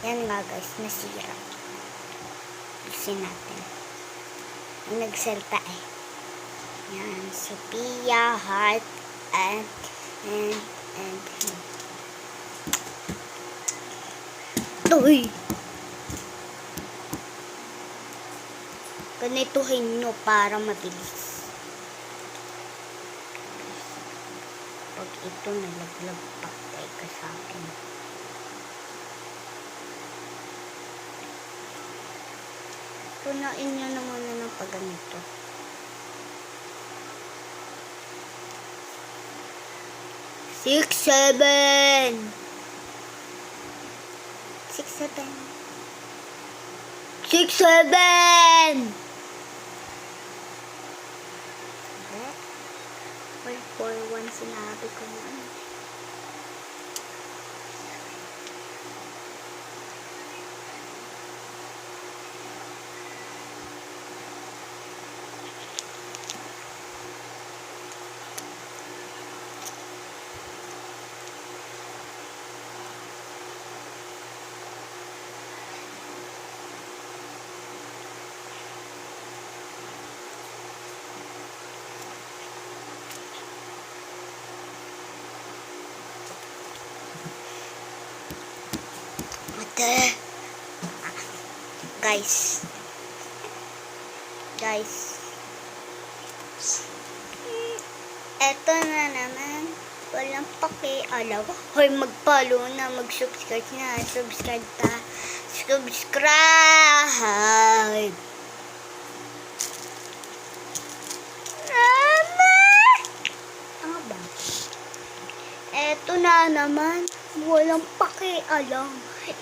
Yan nga guys, nasira. Isin natin. Ang nagsalta eh. Yan, Sophia, heart, and. Uy! Ganituhin nyo para mabilis. Pag ito nalaglag pa, ka sa akin. Punain nyo naman na ng pagganito. Six, seven. Well, 4-1 sinabi ko na. Guys, eto na naman, walang pakialaw. Hoy, mag-follow na, mag-subscribe na, subscribe. Ano ba? Eto na naman, walang pakialam.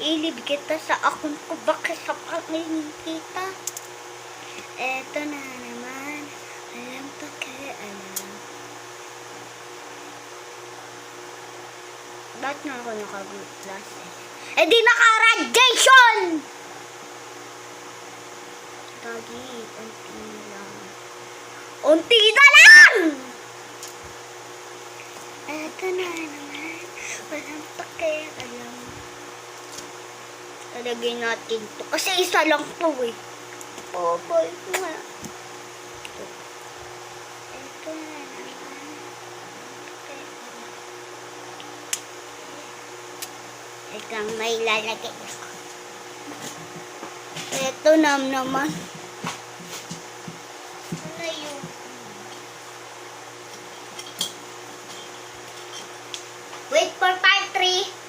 Ilib kita sa akong ko, baka sa pangingin kita. Eto na naman, walang pakialam. Ba't na ako naka-group class eh? Di naka-radiation! Gagi, unti lang. Unti na lang! Eto na naman, walang pakialam. Talagay natin to. Kasi isa lang to eh. Oh boy, nga. Ito na naman. Ito may lalagay ako. Ito naman. Ano yun? Wait for part 3.